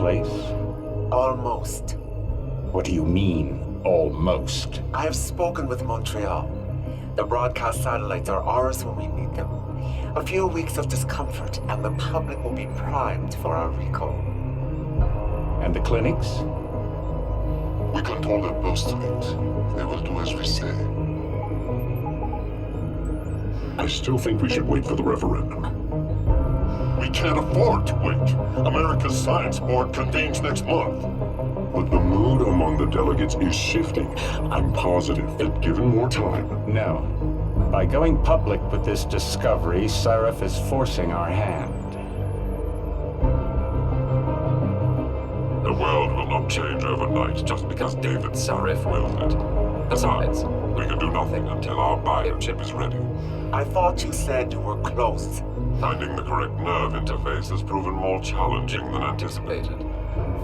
place? Almost. What do you mean, almost? I have spoken with Montreal. The broadcast satellites are ours when we need them. A few weeks of discomfort, and the public will be primed for our recall. And the clinics? We control their posts of it. They will do as we say. I still think we should wait for the referendum. We can't afford to wait. America's Science Board convenes next month. But the mood among the delegates is shifting. I'm positive that given more time... No. By going public with this discovery, Sarif is forcing our hand. The world will not change overnight just because David Sarif willed it. Besides, we can do nothing until our biochip is ready. I thought you said you were close. Finding the correct nerve interface has proven more challenging than anticipated.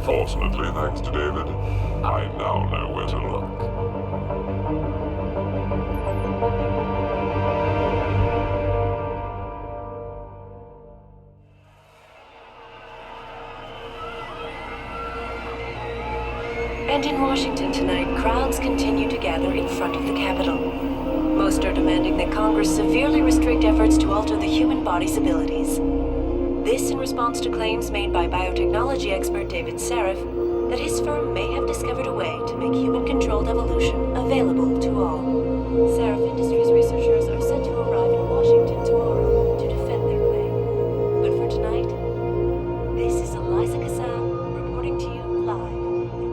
Fortunately, thanks to David, I now know where to look. And in Washington tonight, crowds continue to gather in front of the Capitol. Most are demanding that Congress severely restrict efforts to alter the human body's abilities. This in response to claims made by biotechnology expert David Sarif that his firm may have discovered a way to make human-controlled evolution available to all. Sarif Industries researchers are set to arrive in Washington tomorrow to defend their claim. But for tonight, this is Eliza Kassan reporting to you live from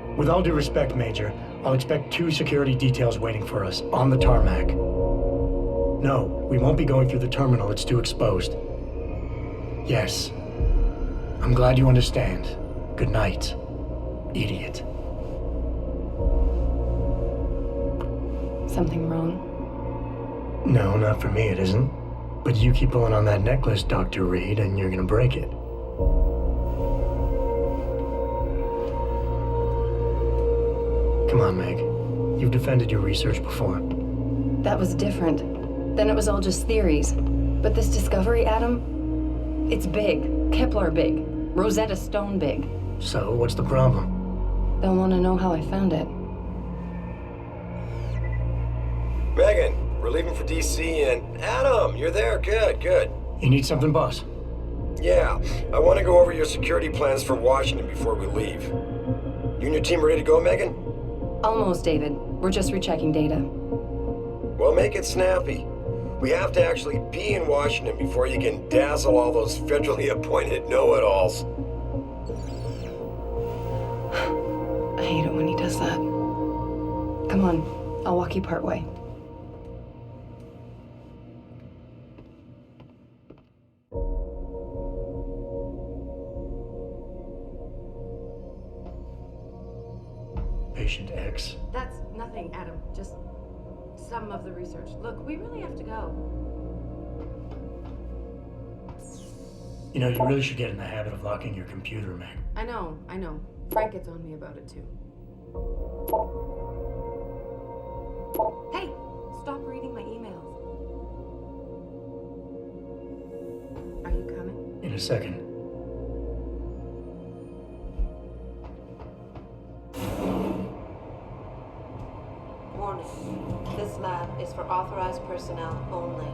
Picus. With all due respect, Major, I'll expect 2 security details waiting for us on the tarmac. No, we won't be going through the terminal. It's too exposed. Yes. I'm glad you understand. Good night, idiot. Something wrong? No, not for me, it isn't. But you keep pulling on that necklace, Dr. Reed, and you're gonna break it. Come on, Meg. You've defended your research before. That was different. Then it was all just theories. But this discovery, Adam, it's big. Kepler big. Rosetta Stone big. So, what's the problem? They'll want to know how I found it. Megan, we're leaving for DC, and Adam, you're there. Good, good. You need something, boss? Yeah, I want to go over your security plans for Washington before we leave. You and your team ready to go, Megan? Almost, David. We're just rechecking data. Well, make it snappy. We have to actually be in Washington before you can dazzle all those federally appointed know-it-alls. I hate it when he does that. Come on, I'll walk you part way. Patient X. That's nothing, Adam. Just some of the research. Look, we really have to go. You know, you really should get in the habit of locking your computer, Meg. I know. Frank gets on me about it, too. Hey! Stop reading my emails. Are you coming? In a second. Warning. This lab is for authorized personnel only.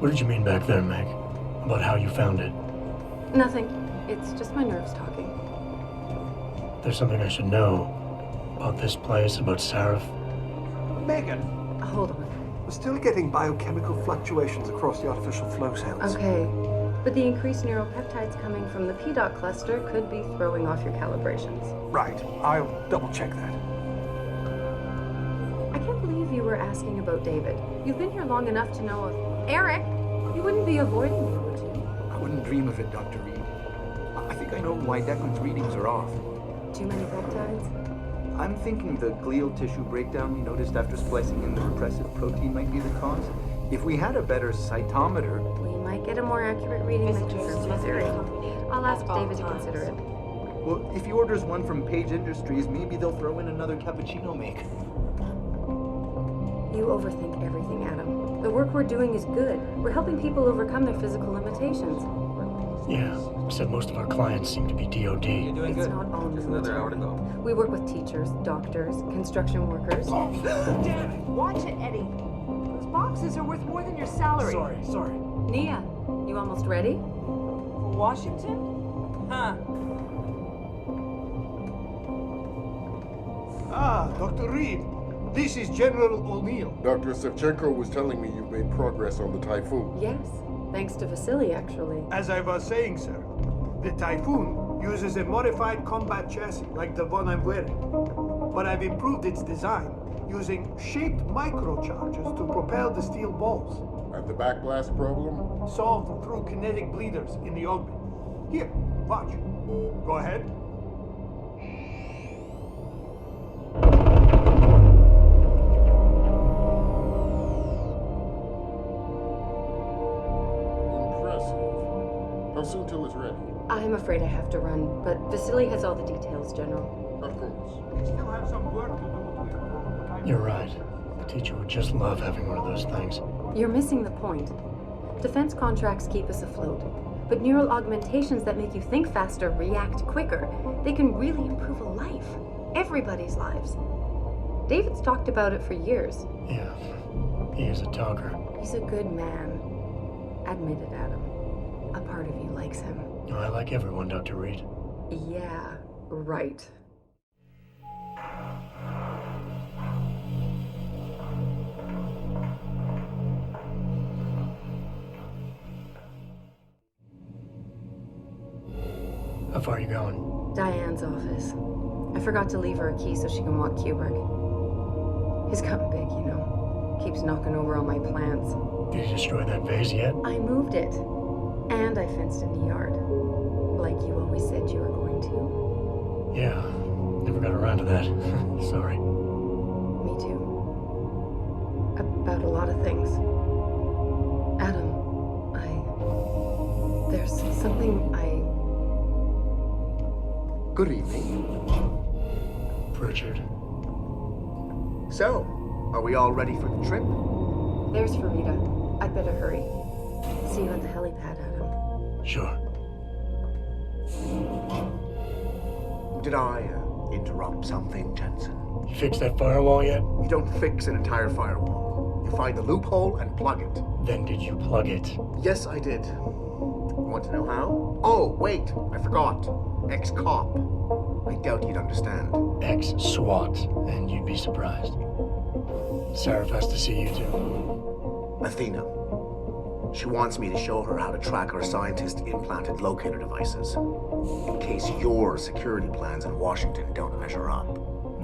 What did you mean back there, Meg? About how you found it? Nothing. It's just my nerves talking. There's something I should know about this place, about Sarif. Megan, Hold on. we're still getting biochemical fluctuations across the artificial flow cells. Okay. But the increased neuropeptides coming from the PDOT cluster could be throwing off your calibrations. Right, I'll double check that. I can't believe you were asking about David. You've been here long enough to know of... Eric! You wouldn't be avoiding me, would you? I wouldn't dream of it, Dr. Reed. I think I know why Declan's readings are off. Too many peptides? I'm thinking the glial tissue breakdown we noticed after splicing in the repressive protein might be the cause. If we had a better cytometer... We might get a more accurate reading that confirms your theory. I'll ask David to consider it. Well, if he orders one from Page Industries, maybe they'll throw in another cappuccino maker. You overthink everything, Adam. The work we're doing is good. We're helping people overcome their physical limitations. Yeah, except most of our clients seem to be DOD. It's not all military. We work with teachers, doctors, construction workers. Damn it! Watch it, Eddie. Those boxes are worth more than your salary. Sorry. Nia, you almost ready? For Washington? Huh. Ah, Dr. Reed. This is General O'Neill. Dr. Sevchenko was telling me you've made progress on the Typhoon. Yes, thanks to Vasily, actually. As I was saying, sir, the Typhoon uses a modified combat chassis like the one I'm wearing. But I've improved its design using shaped microcharges to propel the steel balls. And the backblast problem? Solved through kinetic bleeders in the orbit. Here, watch. Go ahead. How soon till it's ready? I'm afraid I have to run, but Vasily has all the details, General. Of course. We still have some work to do to improve. You're right. The teacher would just love having one of those things. You're missing the point. Defense contracts keep us afloat, but neural augmentations that make you think faster, react quicker, they can really improve a life. Everybody's lives. David's talked about it for years. Yeah, he is a talker. He's a good man. Admit it, Adam. A part of you likes him. I like everyone, Dr. Reed. Yeah, right. How far are you going? Diane's office. I forgot to leave her a key so she can walk Kubrick. He's gotten big, you know. Keeps knocking over all my plants. Did you destroy that vase yet? I moved it. And I fenced in the yard. Like you always said you were going to. Yeah, never got around to that. Sorry. Me too. About a lot of things. Adam, there's something Good evening. Pritchard. So, are we all ready for the trip? There's Farida. I'd better hurry. See you at the helipad, Adam. Sure. Did I interrupt something, Jensen? You fixed that firewall yet? You don't fix an entire firewall. You find the loophole and plug it. Then did you plug it? Yes, I did. Want to know how? Oh, wait, I forgot. Ex-cop. I doubt you'd understand. Ex-SWAT, and you'd be surprised. Sarah has to see you too. Athena. She wants me to show her how to track our scientist-implanted locator devices. In case your security plans in Washington don't measure up.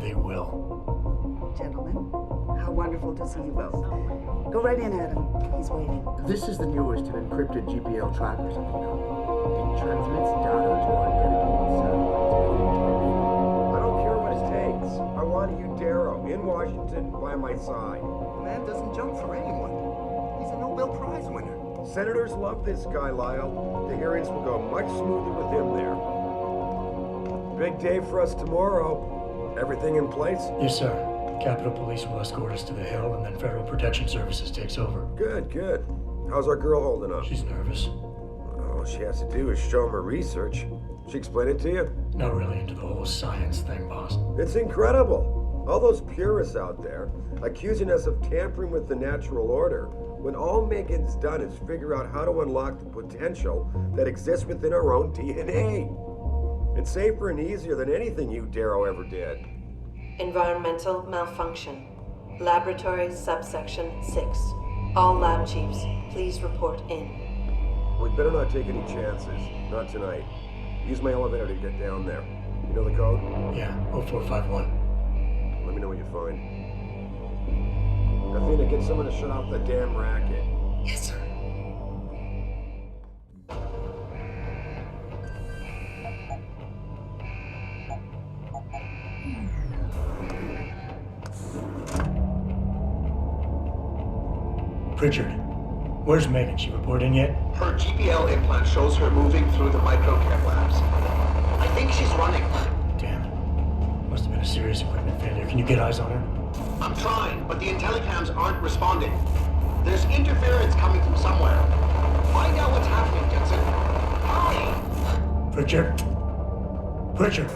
They will. Gentlemen, how wonderful to see you both. Go right in, Adam. He's waiting. This is the newest in encrypted GPL trackers, Athena. It transmits data to our dedicated satellites every 10 feet. I don't care what it takes. I want you, Darrow, in Washington, by my side. The man doesn't jump for anyone. He's a Nobel Prize winner. Senators love this guy, Lyle. The hearings will go much smoother with him there. Big day for us tomorrow. Everything in place? Yes, sir. Capitol Police will escort us to the Hill, and then Federal Protection Services takes over. Good, good. How's our girl holding up? She's nervous. All she has to do is show him her research. She explain it to you? Not really into the whole science thing, boss. It's incredible. All those purists out there accusing us of tampering with the natural order, when all Megan's done is figure out how to unlock the potential that exists within our own DNA. It's safer and easier than anything you, Darrow, ever did. Environmental malfunction. Laboratory subsection 6. All lab chiefs, please report in. We'd better not take any chances. Not tonight. Use my elevator to get down there. You know the code? Yeah, 0451. Let me know what you find. Athena, get someone to shut off the damn racket. Yes, sir. Pritchard, where's Megan? She report in yet? Her GPL implant shows her moving through the microcare labs. I think she's running. Damn it. Must have been a serious equipment failure. Can you get eyes on her? I'm trying, but the intellicams aren't responding. There's interference coming from somewhere. Find out what's happening, Jensen. Hurry! Pritchard! Pritchard!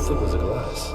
thick was the glass?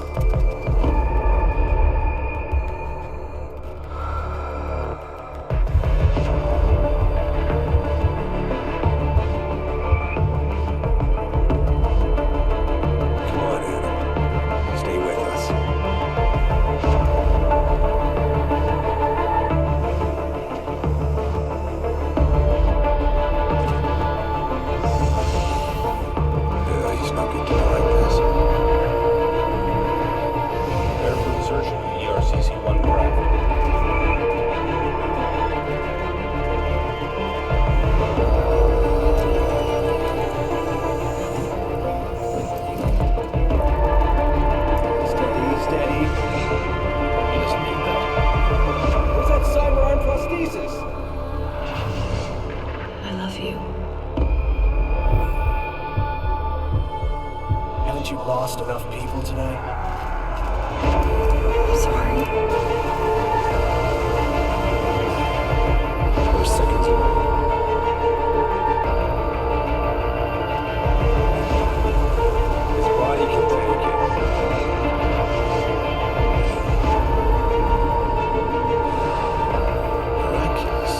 Haven't you lost enough people today? Sorry. There's seconds away. His body can take it. Miraculous.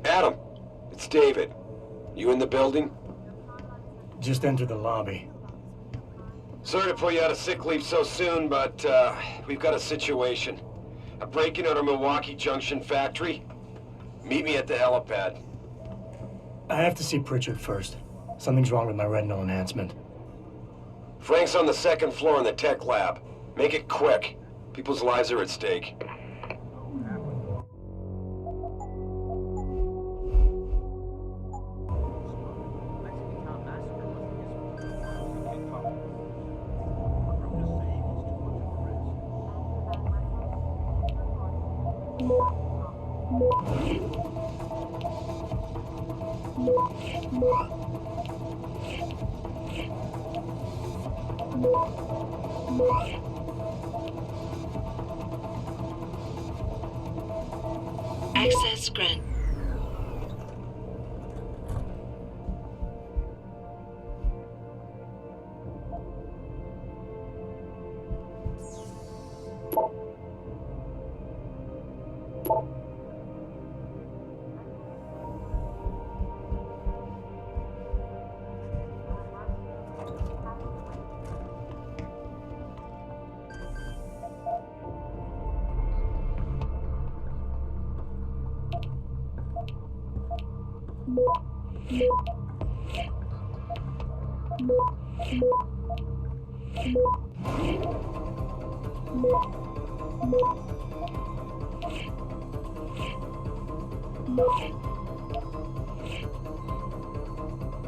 Adam, it's David. You in the building? Just entered the lobby. Sorry to pull you out of sick leave so soon, but we've got a situation. A break-in at our Milwaukee Junction factory. Meet me at the helipad. I have to see Pritchard first. Something's wrong with my retinal enhancement. Frank's on the second floor in the tech lab. Make it quick. People's lives are at stake. Access granted.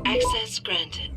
Access granted.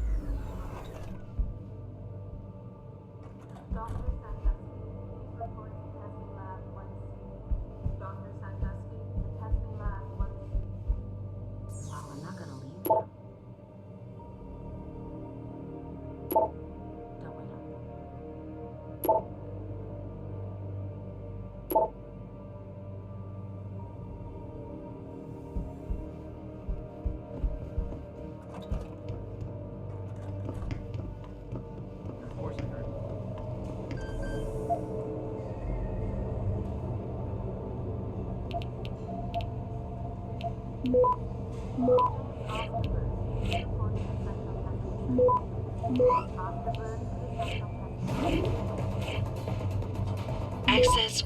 Access.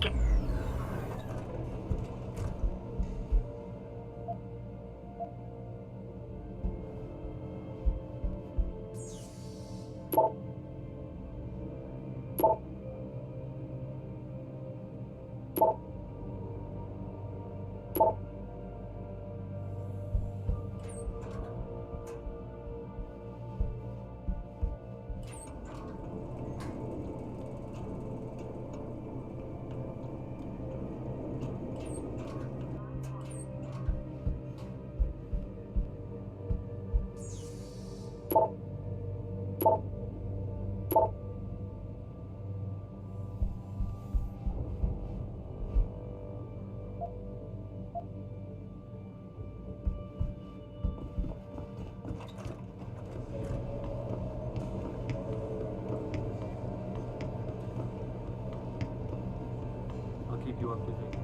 keep you up to date.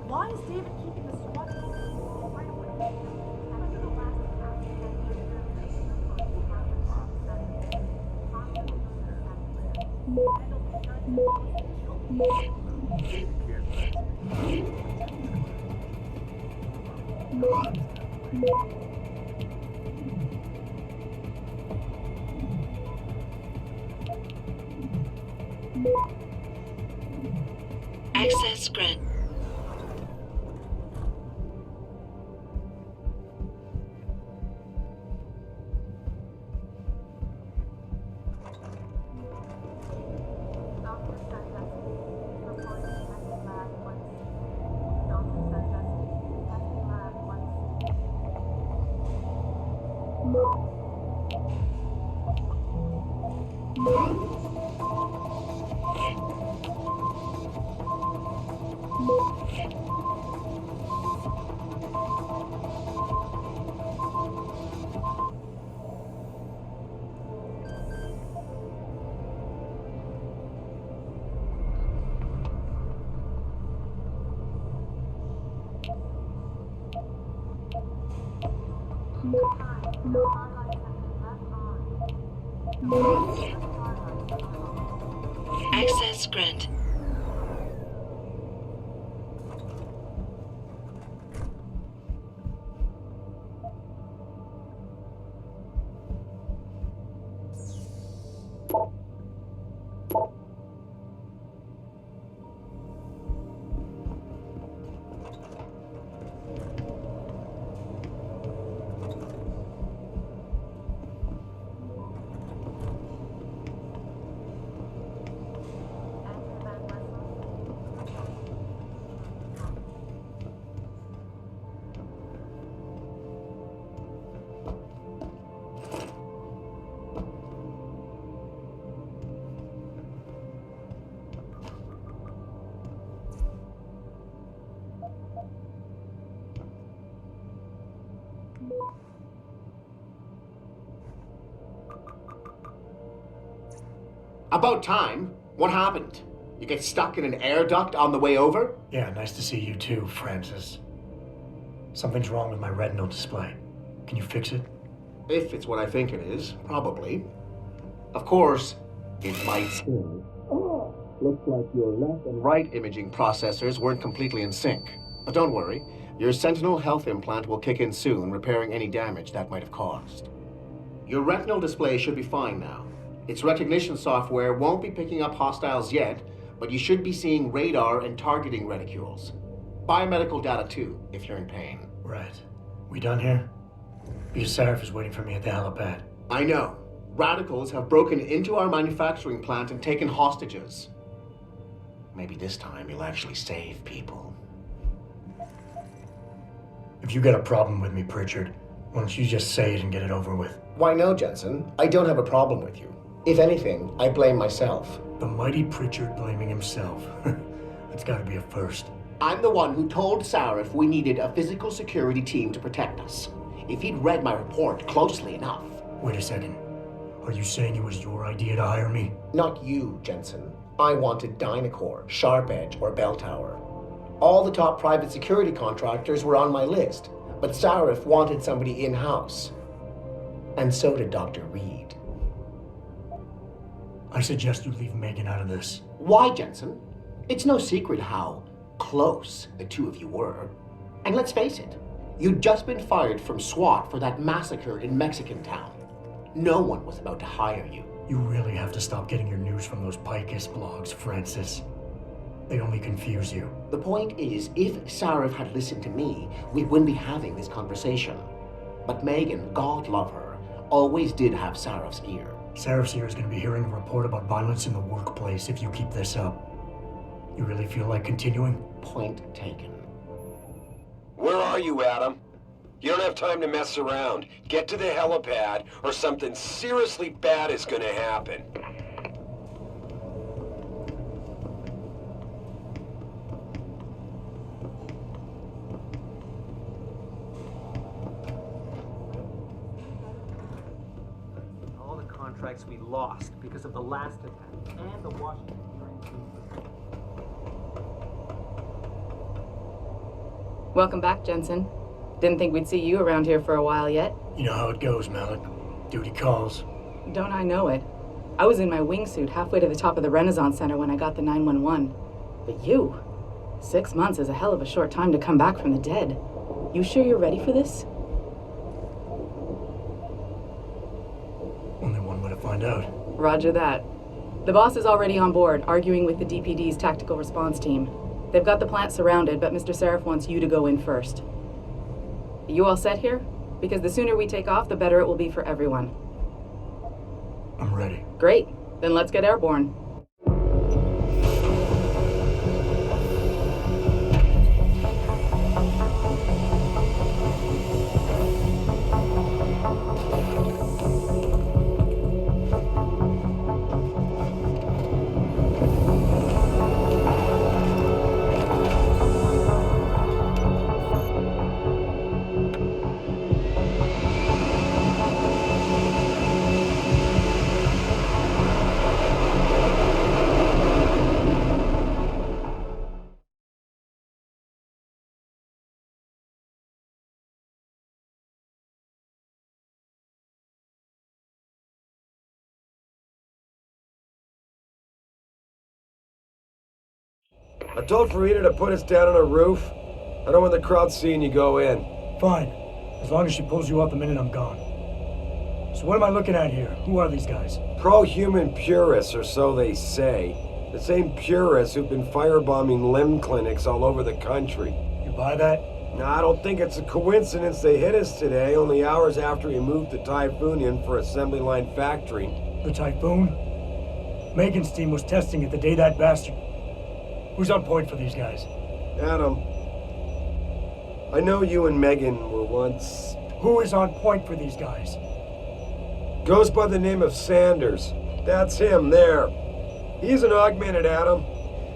Why is David keeping the SWAT team? Access granted. Access granted. About time. What happened? You get stuck in an air duct on the way over? Yeah, nice to see you too, Francis. Something's wrong with my retinal display. Can you fix it? If it's what I think it is, probably. Of course, it might still. Looks like your left and right imaging processors weren't completely in sync. But don't worry, your Sentinel health implant will kick in soon, repairing any damage that might have caused. Your retinal display should be fine now. Its recognition software won't be picking up hostiles yet, but you should be seeing radar and targeting reticules. Biomedical data too, if you're in pain. Right. We done here? Because Sarif is waiting for me at the helipad. I know. Radicals have broken into our manufacturing plant and taken hostages. Maybe this time you'll actually save people. If you got a problem with me, Pritchard, why don't you just say it and get it over with? Why no, Jensen? I don't have a problem with you. If anything, I blame myself. The mighty Pritchard blaming himself. That's gotta be a first. I'm the one who told Sarif we needed a physical security team to protect us. If he'd read my report closely enough. Wait a second. Are you saying it was your idea to hire me? Not you, Jensen. I wanted Dynacore, Sharp Edge, or Bell Tower. All the top private security contractors were on my list, But Sarif wanted somebody in-house. And so did Dr. Reed. I suggest you leave Megan out of this. Why, Jensen? It's no secret how close the two of you were. And let's face it, you'd just been fired from SWAT for that massacre in Mexican town. No one was about to hire you. You really have to stop getting your news from those Picus blogs, Francis. They only confuse you. The point is, if Sarif had listened to me, we wouldn't be having this conversation. But Megan, God love her, always did have Sarif's ear. Sarif's ear is going to be hearing a report about violence in the workplace if you keep this up. You really feel like continuing? Point taken. Where are you, Adam? You don't have time to mess around. Get to the helipad, or something seriously bad is gonna happen. All the contracts we lost because of the last attack and the Washington hearing. Welcome back, Jensen. Didn't think we'd see you around here for a while yet. You know how it goes, Malik. Duty calls. Don't I know it? I was in my wingsuit halfway to the top of the Renaissance Center when I got the 911. But you? 6 months is a hell of a short time to come back from the dead. You sure you're ready for this? Only one way to find out. Roger that. The boss is already on board, arguing with the DPD's tactical response team. They've got the plant surrounded, but Mr. Sarif wants you to go in first. Are you all set here? Because the sooner we take off, the better it will be for everyone. I'm ready. Great. Then let's get airborne. I told Farida to put us down on a roof. I don't want the crowd seeing you go in. Fine. As long as she pulls you out the minute I'm gone. So what am I looking at here? Who are these guys? Pro-human purists, or so they say. The same purists who've been firebombing limb clinics all over the country. You buy that? No, I don't think it's a coincidence they hit us today, only hours after we moved the Typhoon in for assembly line factory. The Typhoon? Megan's team was testing it the day that bastard... Who's on point for these guys? Adam, I know you and Megan were once... Who is on point for these guys? Goes by the name of Sanders. That's him, there. He's an augmented, Adam.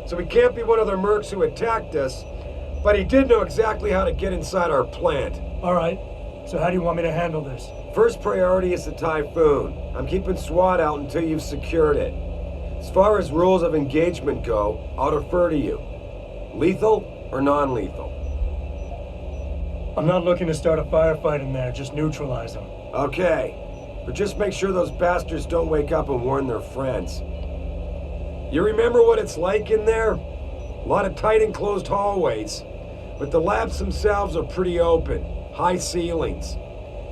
So he can't be one of the mercs who attacked us, but he did know exactly how to get inside our plant. All right. So how do you want me to handle this? First priority is the Typhoon. I'm keeping SWAT out until you've secured it. As far as rules of engagement go, I'll defer to you. Lethal or non-lethal? I'm not looking to start a firefight in there, just neutralize them. Okay, but just make sure those bastards don't wake up and warn their friends. You remember what it's like in there? A lot of tight enclosed hallways, but the labs themselves are pretty open, high ceilings.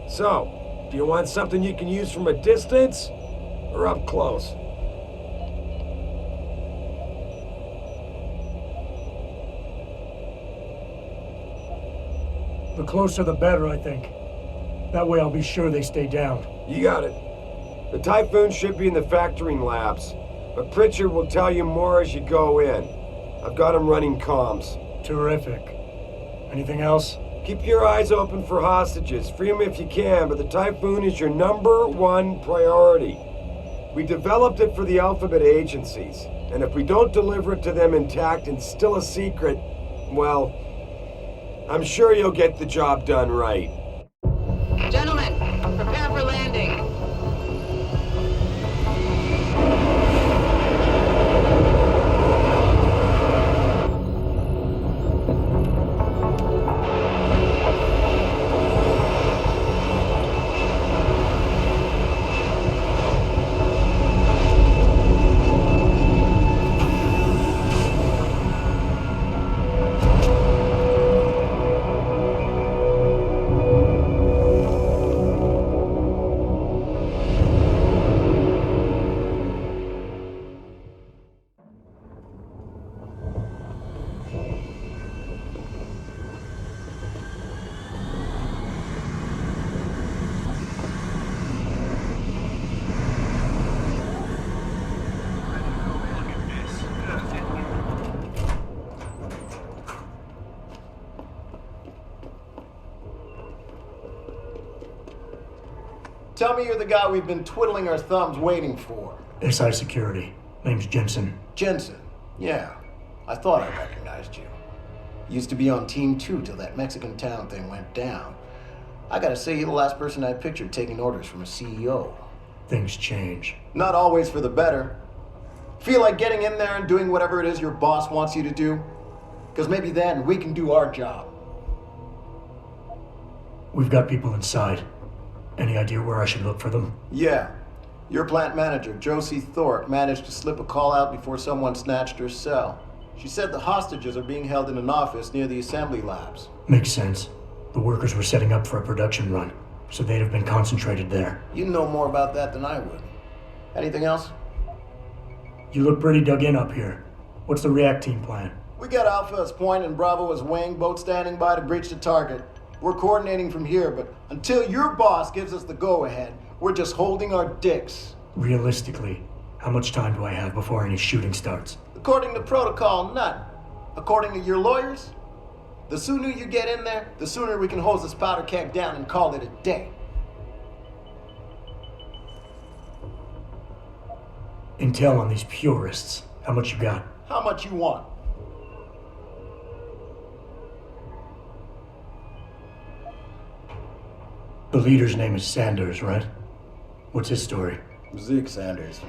So, do you want something you can use from a distance or up close? The closer the better, I think. That way I'll be sure they stay down. You got it. The Typhoon should be in the factoring labs, but Pritchard will tell you more as you go in. I've got him running comms. Terrific. Anything else? Keep your eyes open for hostages. Free them if you can, but the Typhoon is your #1 priority. We developed it for the Alphabet agencies, and if we don't deliver it to them intact and still a secret, well, I'm sure you'll get the job done right. Gentlemen, prepare for landing. Tell me you're the guy we've been twiddling our thumbs waiting for. SI Security. Name's Jensen. Jensen. Yeah. I thought I recognized you. Used to be on Team 2 till that Mexican town thing went down. I gotta say, you're the last person I pictured taking orders from a CEO. Things change. Not always for the better. Feel like getting in there and doing whatever it is your boss wants you to do? Because maybe then we can do our job. We've got people inside. Any idea where I should look for them? Yeah. Your plant manager, Josie Thorpe, managed to slip a call out before someone snatched her cell. She said the hostages are being held in an office near the assembly labs. Makes sense. The workers were setting up for a production run, so they'd have been concentrated there. You know more about that than I would. Anything else? You look pretty dug in up here. What's the react team plan? We got Alpha as point and Bravo as wing, both standing by to breach the target. We're coordinating from here, but until your boss gives us the go-ahead, we're just holding our dicks. Realistically, how much time do I have before any shooting starts? According to protocol, none. According to your lawyers, the sooner you get in there, the sooner we can hose this powder keg down and call it a day. Intel on these purists. How much you got? How much you want? The leader's name is Sanders, right? What's his story? Zeke Sanders.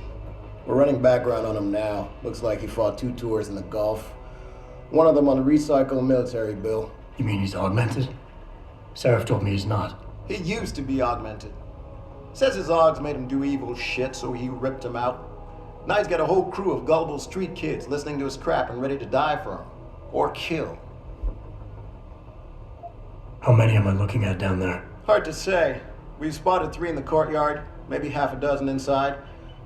We're running background on him now. Looks like he fought 2 tours in the Gulf. One of them on a recycled military bill. You mean he's augmented? Sarif told me he's not. He used to be augmented. Says his augs made him do evil shit, so he ripped him out. Now he's got a whole crew of gullible street kids listening to his crap and ready to die for him. Or kill. How many am I looking at down there? Hard to say. We've spotted 3 in the courtyard, maybe half a dozen inside.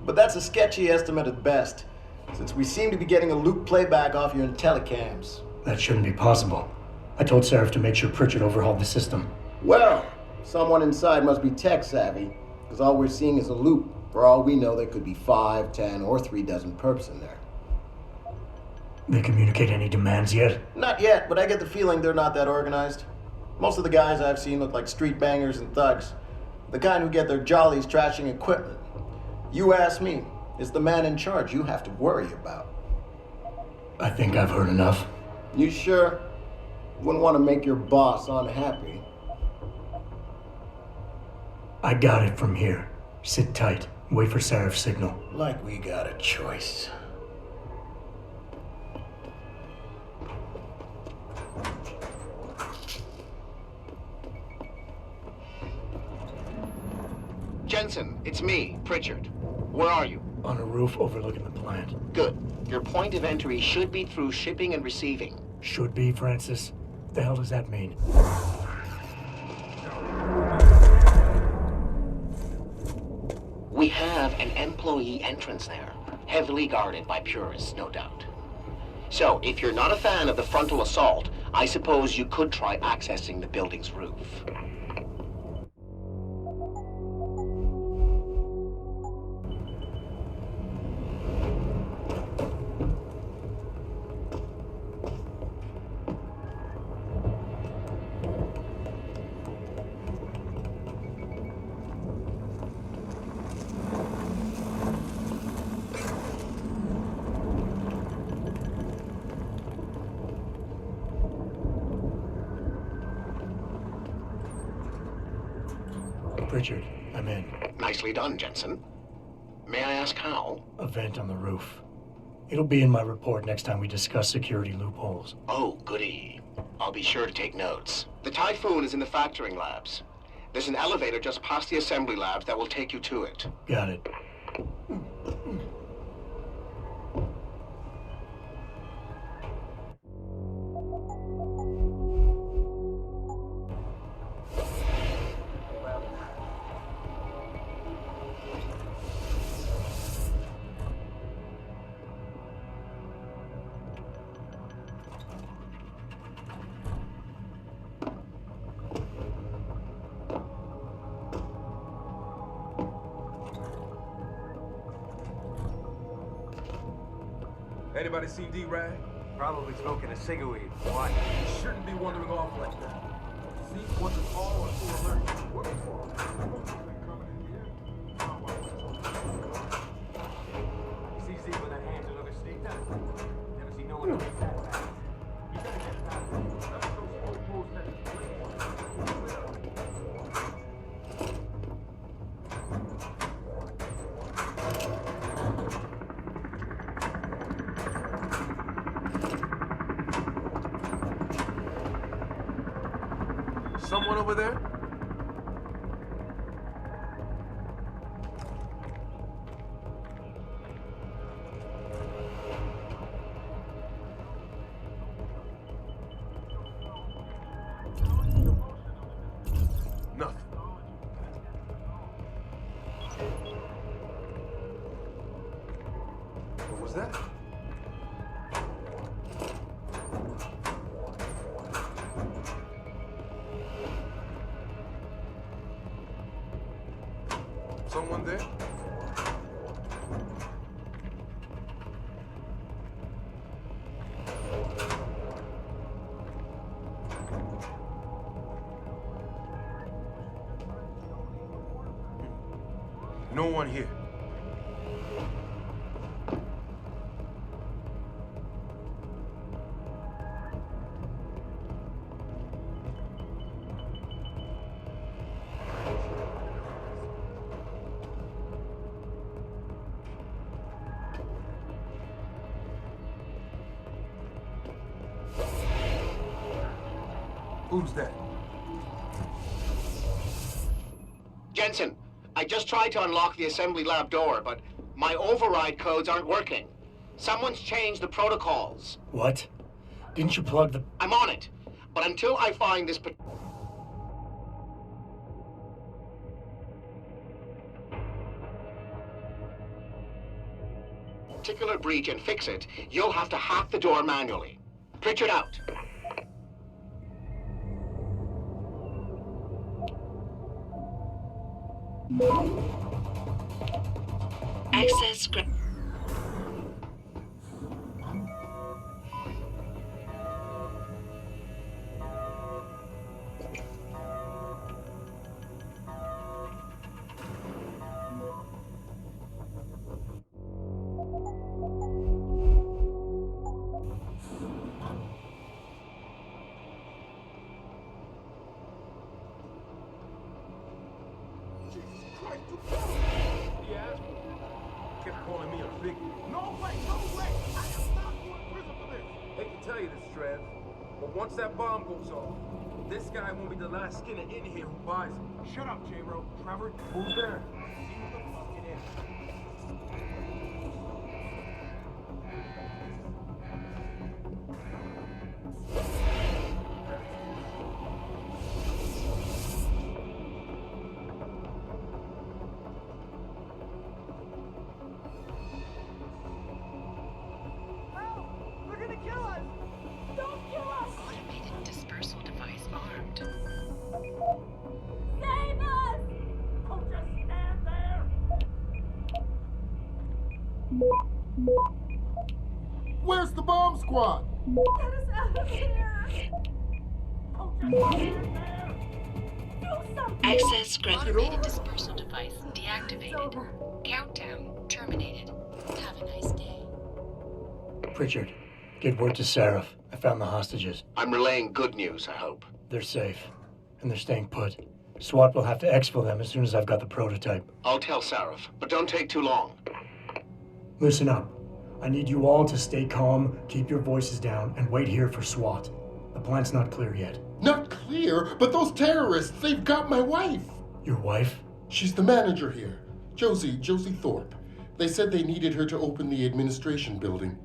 But that's a sketchy estimate at best, since we seem to be getting a loop playback off your telecams. That shouldn't be possible. I told Sarif to make sure Pritchard overhauled the system. Well, someone inside must be tech savvy, because all we're seeing is a loop. For all we know, there could be 5, 10, or 3 dozen perps in there. They communicate any demands yet? Not yet, but I get the feeling they're not that organized. Most of the guys I've seen look like street bangers and thugs. The kind who get their jollies trashing equipment. You ask me, it's the man in charge you have to worry about. I think I've heard enough. You sure? Wouldn't want to make your boss unhappy. I got it from here. Sit tight. Wait for Sarif's signal. Like we got a choice. Jensen, it's me, Pritchard. Where are you? On a roof overlooking the plant. Good. Your point of entry should be through shipping and receiving. Should be, Francis? What the hell does that mean? We have an employee entrance there, heavily guarded by purists, no doubt. So, if you're not a fan of the frontal assault, I suppose you could try accessing the building's roof. Pritchard, I'm in. Nicely done, Jensen. May I ask how? A vent on the roof. It'll be in my report next time we discuss security loopholes. Oh, goody. I'll be sure to take notes. The Typhoon is in the factoring labs. There's an elevator just past the assembly labs that will take you to it. Got it. Anybody seen D-Rag? Probably smoking a cigarette. Why? You shouldn't be wandering off like that. See, wasn't all or full alert. What for? I won't be coming in here. Someone over there? Nothing. What was that? Someone there? No one here. Who's that? Jensen, I just tried to unlock the assembly lab door, but my override codes aren't working. Someone's changed the protocols. What? Didn't you plug the... I'm on it, but until I find this particular breach and fix it, you'll have to hack the door manually. Pritchard out. Access script. Kept calling me a big... No way, no way! I am not going to prison for this! Hate to tell you this, Trev, but once that bomb goes off, this guy won't be the last skinner in here who buys it. Shut up, J-Ro. Trevor, who's there? See what the fuck it is. They're gonna kill us! Don't kill us! Automated dispersal device armed. Save us! Don't just stand there! Where's the bomb squad? Get us out of here! Don't just stand there! Do something! Access automated dispersal device deactivated. Countdown terminated. Have a nice day. Pritchard, get word to Seraph. I found the hostages. I'm relaying good news, I hope. They're safe, and they're staying put. SWAT will have to exfil them as soon as I've got the prototype. I'll tell Sarif, but don't take too long. Listen up. I need you all to stay calm, keep your voices down, and wait here for SWAT. The plant's not clear yet. Not clear, but those terrorists, they've got my wife. Your wife? She's the manager here. Josie Thorpe. They said they needed her to open the administration building.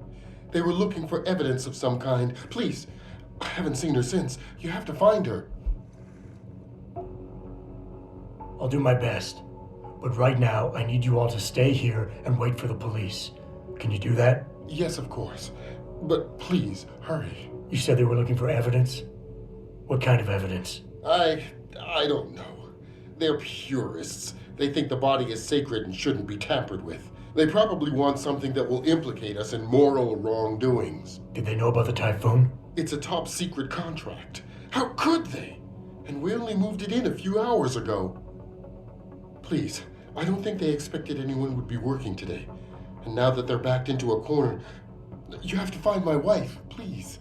They were looking for evidence of some kind. Please, I haven't seen her since. You have to find her. I'll do my best. But right now, I need you all to stay here and wait for the police. Can you do that? Yes, of course. But please, hurry. You said they were looking for evidence? What kind of evidence? I don't know. They're purists. They think the body is sacred and shouldn't be tampered with. They probably want something that will implicate us in moral wrongdoings. Did they know about the typhoon? It's a top secret contract. How could they? And we only moved it in a few hours ago. Please, I don't think they expected anyone would be working today. And now that they're backed into a corner, you have to find my wife, please.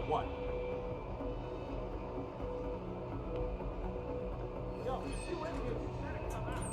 What? Yo, if you in here, you better come out.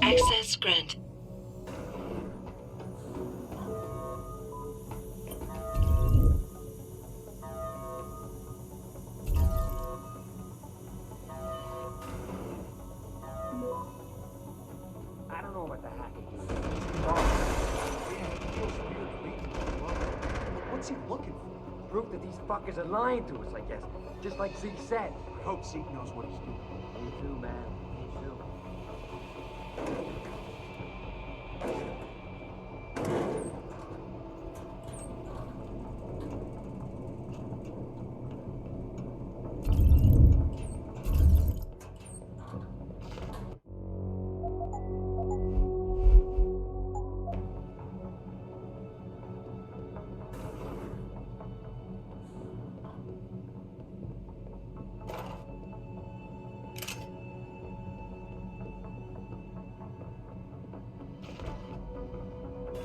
Access granted. I don't know what the hacker did. Yeah, it feels weird reading it. Well, what's he looking for? Proof that these fuckers are lying to us, I guess. Just like Zeke said. I hope Zeke knows what he's doing. Me too, man. Me too.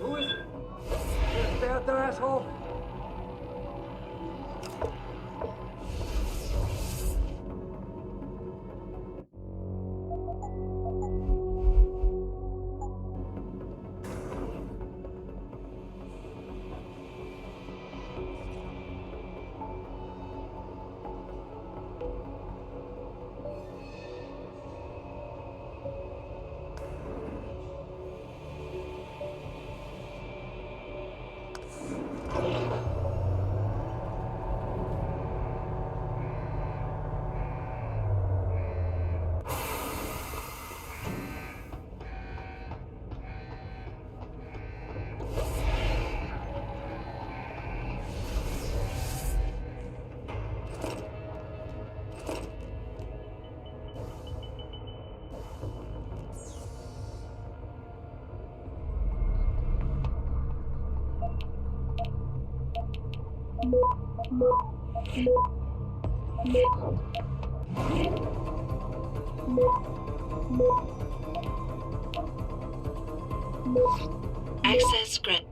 Who is it? You gonna stay out there, asshole? Access granted.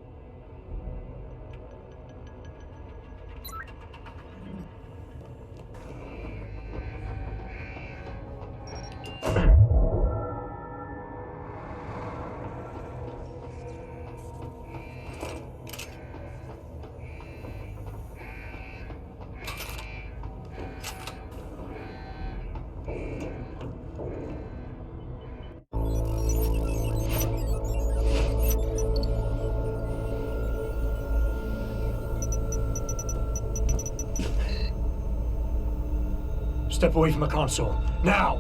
Step away from the console. Now!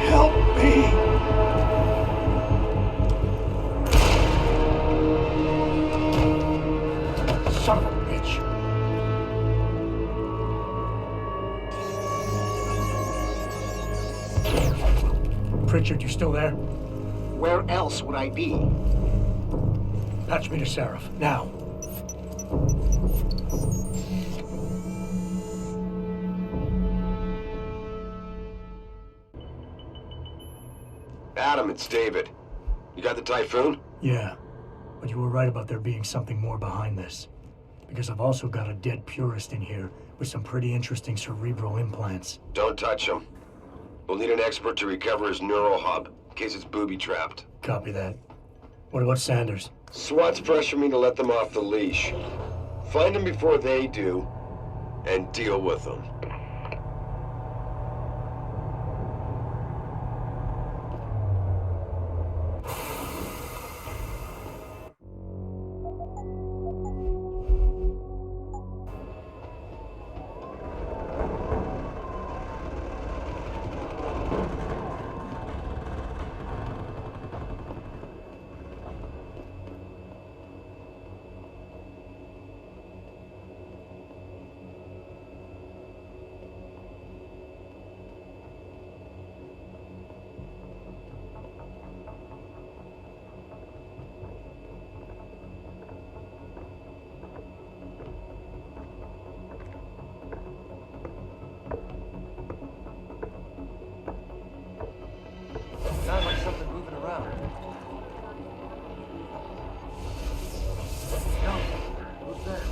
Help me! Son of a bitch! Pritchard, you still there? Where else would I be? Patch me to Seraph, now. Adam, it's David. You got the Typhoon? Yeah, but you were right about there being something more behind this. Because I've also got a dead purist in here with some pretty interesting cerebral implants. Don't touch him. We'll need an expert to recover his neural hub, in case it's booby-trapped. Copy that. What about Sanders? SWAT's pressuring me to let them off the leash. Find them before they do, and deal with them. Sounds like something moving around. Yo, who's there?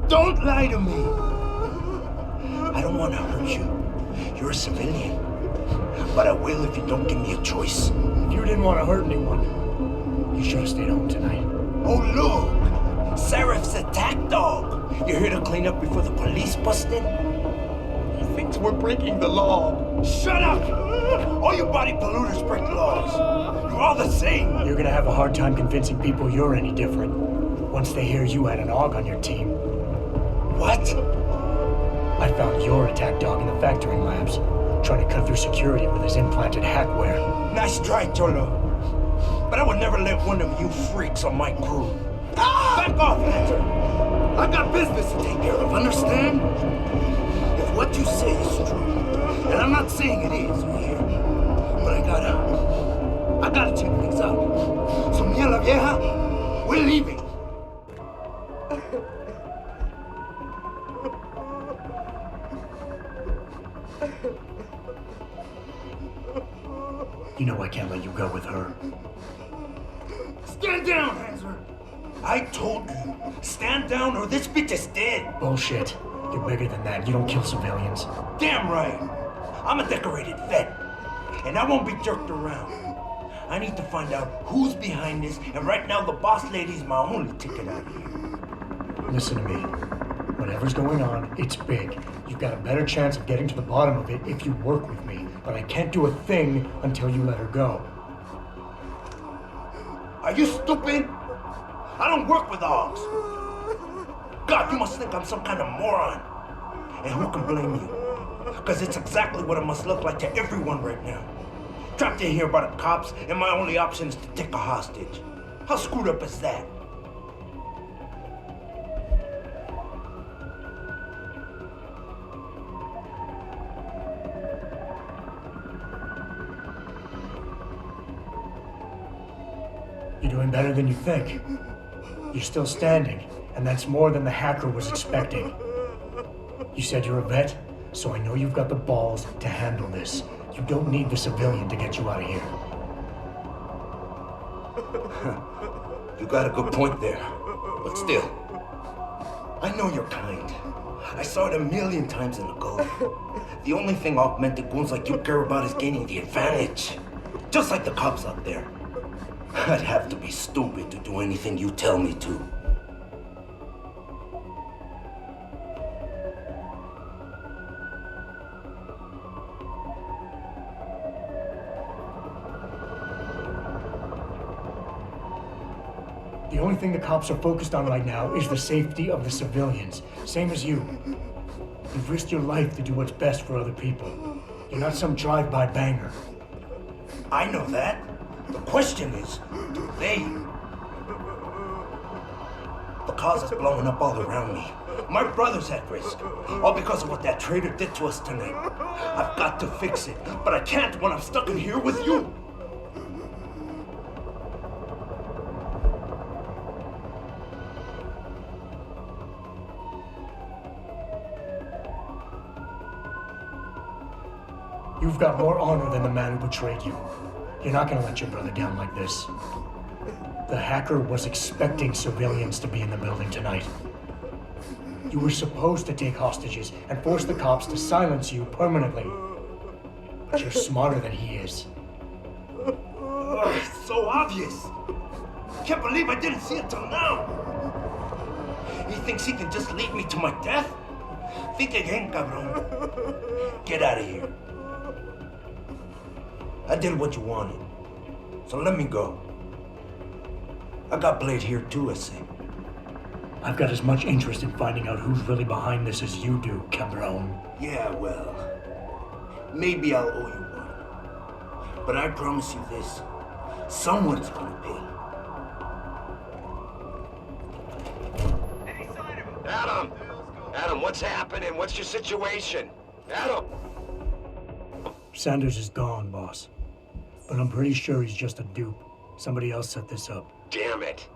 Don't lie to me! I don't want to hurt you. You're a civilian. But I will if you don't give me a choice. If you didn't want to hurt anyone, you should have stayed home tonight. Oh, look! Seraph's attack dog! You're here to clean up before the police bust in? He thinks we're breaking the law. Shut up! All you body polluters break laws. You're all the same. You're gonna have a hard time convincing people you're any different once they hear you had an AUG on your team. What? I found your attack dog in the factoring labs, trying to cut through security with his implanted hackware. Nice try, Cholo. But I would never let one of you freaks on my crew. Ah! Back off, Hunter! I've got business to take care of, understand? If what you say is true, and I'm not saying it is here, but I gotta check things out. So, mia la vieja, we're leaving. You know I can't let you go with her. Stand down, Hanser! I told you, stand down or this bitch is dead. Bullshit. You're bigger than that. You don't kill civilians. Damn right. I'm a decorated vet, and I won't be jerked around. I need to find out who's behind this, and right now the boss lady's my only ticket out here. Listen to me. Whatever's going on, it's big. You've got a better chance of getting to the bottom of it if you work with me. But I can't do a thing until you let her go. Are you stupid? I don't work with dogs. God, you must think I'm some kind of moron. And who can blame you? Because it's exactly what it must look like to everyone right now. Trapped in here by the cops, and my only option is to take a hostage. How screwed up is that? You're doing better than you think. You're still standing, and that's more than the hacker was expecting. You said you're a vet, so I know you've got the balls to handle this. You don't need the civilian to get you out of here. You got a good point there. But still, I know you're kind. I saw it 1,000,000 times in the Gulf. The only thing augmented goons like you care about is gaining the advantage. Just like the cops out there. I'd have to be stupid to do anything you tell me to. The only thing the cops are focused on right now is the safety of the civilians. Same as you. You've risked your life to do what's best for other people. You're not some drive-by banger. I know that. The question is, do they? The cause is blowing up all around me. My brother's at risk. All because of what that traitor did to us tonight. I've got to fix it, but I can't when I'm stuck in here with you. You've got more honor than the man who betrayed you. You're not gonna let your brother down like this. The hacker was expecting civilians to be in the building tonight. You were supposed to take hostages and force the cops to silence you permanently. But you're smarter than he is. It's so obvious. Can't believe I didn't see it till now. He thinks he can just lead me to my death? Think again, cabron. Get out of here. I did what you wanted, so let me go. I got Blade here too, I see. I've got as much interest in finding out who's really behind this as you do, cabron. Yeah, well, maybe I'll owe you one. But I promise you this, someone's gonna pay. Adam! Adam, what's happening? What's your situation? Adam! Sanders is gone, boss. But I'm pretty sure he's just a dupe. Somebody else set this up. Damn it.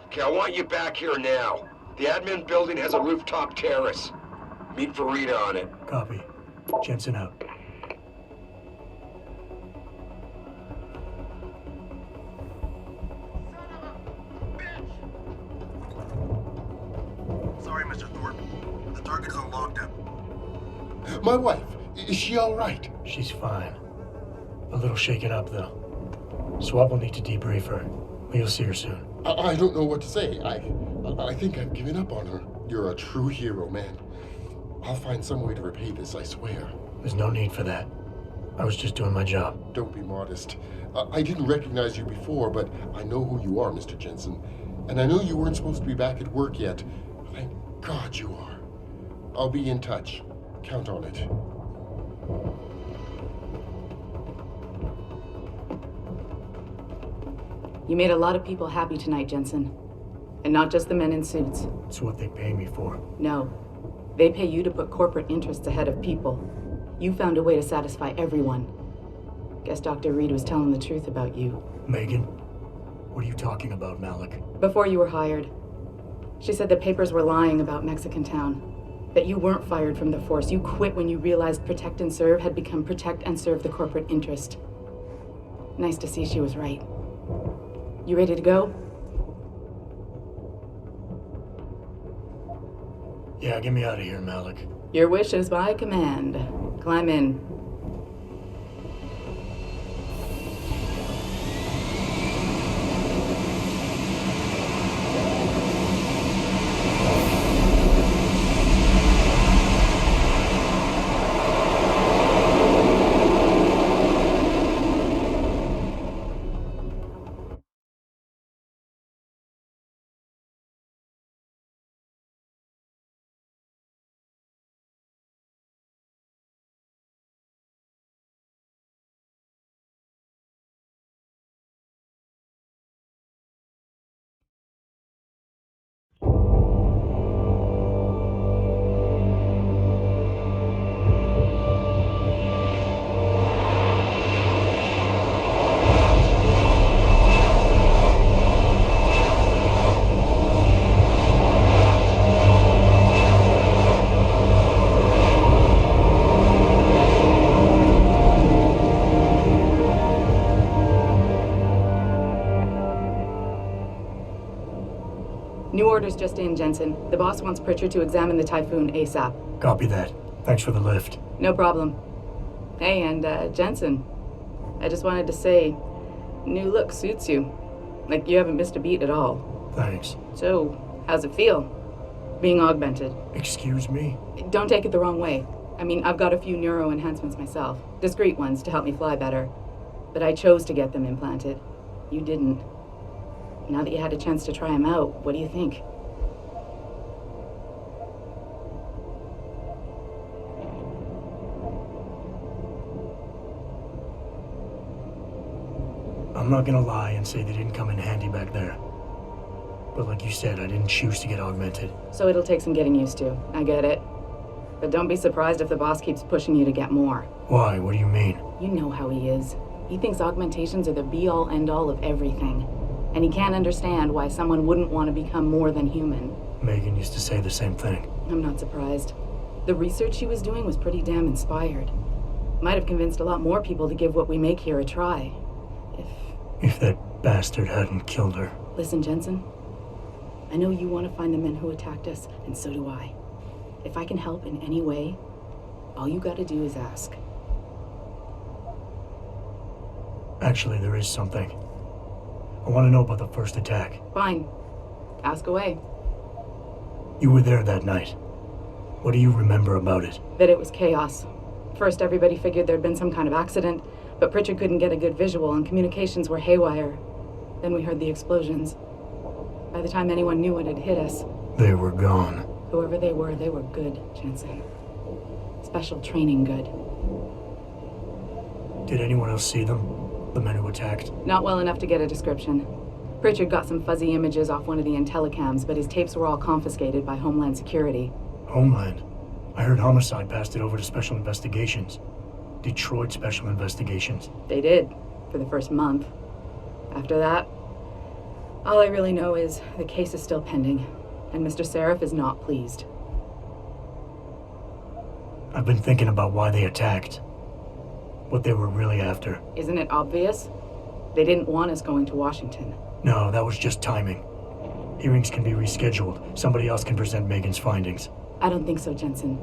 Okay, I want you back here now. The admin building has a rooftop terrace. Meet Farida on it. Copy. Jensen out. Sorry, Mr. Thorpe. The target is on lockdown. My wife, is she all right? She's fine. A little shaken up, though. Swab will need to debrief her. You'll see her soon. I don't know what to say. I think I've given up on her. You're a true hero, man. I'll find some way to repay this, I swear. There's no need for that. I was just doing my job. Don't be modest. I didn't recognize you before, but I know who you are, Mr. Jensen. And I know you weren't supposed to be back at work yet. Thank God you are. I'll be in touch. Count on it. You made a lot of people happy tonight, Jensen. And not just the men in suits. It's what they pay me for. No. They pay you to put corporate interests ahead of people. You found a way to satisfy everyone. Guess Dr. Reed was telling the truth about you. Megan? What are you talking about, Malik? Before you were hired, she said the papers were lying about Mexican Town. That you weren't fired from the force. You quit when you realized Protect and Serve had become Protect and Serve the corporate interest. Nice to see she was right. You ready to go? Yeah, get me out of here, Malik. Your wish is my command. Climb in. orders just in, Jensen. The boss wants Pritchard to examine the Typhoon ASAP. Copy that. Thanks for the lift. No problem. Hey, and Jensen, I just wanted to say, new look suits you. Like you haven't missed a beat at all. Thanks. So, how's it feel, being augmented? Excuse me? Don't take it the wrong way. I mean, I've got a few neuro enhancements myself. Discreet ones to help me fly better. But I chose to get them implanted. You didn't. Now that you had a chance to try them out, what do you think? I'm not gonna lie and say they didn't come in handy back there. But like you said, I didn't choose to get augmented. So it'll take some getting used to. I get it. But don't be surprised if the boss keeps pushing you to get more. Why? What do you mean? You know how he is. He thinks augmentations are the be-all, end-all of everything. And he can't understand why someone wouldn't want to become more than human. Megan used to say the same thing. I'm not surprised. The research she was doing was pretty damn inspired. Might have convinced a lot more people to give what we make here a try. If that bastard hadn't killed her. Listen, Jensen. I know you want to find the men who attacked us, and so do I. If I can help in any way, all you gotta do is ask. Actually, there is something. I want to know about the first attack. Fine. Ask away. You were there that night. What do you remember about it? That it was chaos. First, everybody figured there'd been some kind of accident, but Pritchard couldn't get a good visual and communications were haywire. Then we heard the explosions. By the time anyone knew what had hit us... They were gone. Whoever they were good, Jensen. Special training good. Did anyone else see them? The men who attacked? Not well enough to get a description. Pritchard got some fuzzy images off one of the Intellicams, but his tapes were all confiscated by Homeland Security. Homeland? I heard Homicide passed it over to Special Investigations. Detroit Special Investigations. They did, for the first month. After that, all I really know is the case is still pending, and Mr. Seraph is not pleased. I've been thinking about why they attacked. What they were really after. Isn't it obvious? They didn't want us going to Washington. No, that was just timing. Hearings can be rescheduled. Somebody else can present Megan's findings. I don't think so, Jensen.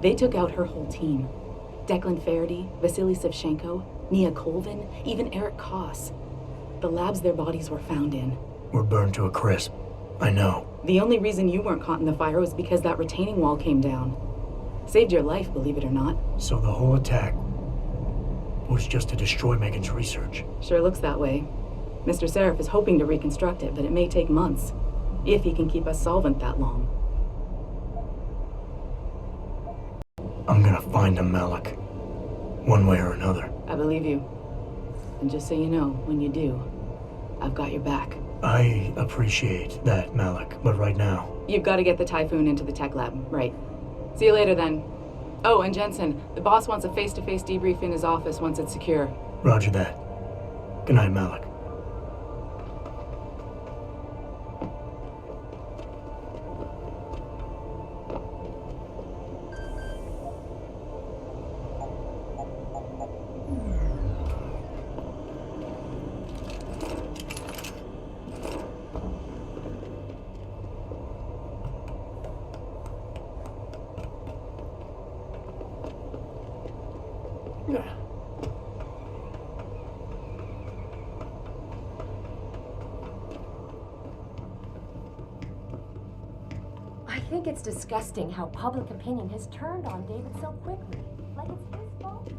They took out her whole team. Declan Faraday, Vasily Savchenko, Nia Colvin, even Eric Koss. The labs their bodies were found in. Were burned to a crisp. I know. The only reason you weren't caught in the fire was because that retaining wall came down. Saved your life, believe it or not. So the whole attack was just to destroy Megan's research. Sure looks that way. Mr. Seraph is hoping to reconstruct it, but it may take months, if he can keep us solvent that long. I'm gonna find him, Malik. One way or another. I believe you. And just so you know, when you do, I've got your back. I appreciate that, Malik, but right now... You've got to get the Typhoon into the tech lab, right. See you later, then. Oh, and Jensen, the boss wants a face-to-face debrief in his office once it's secure. Roger that. Good night, Malik. I think it's disgusting how public opinion has turned on David so quickly. Like it's his fault.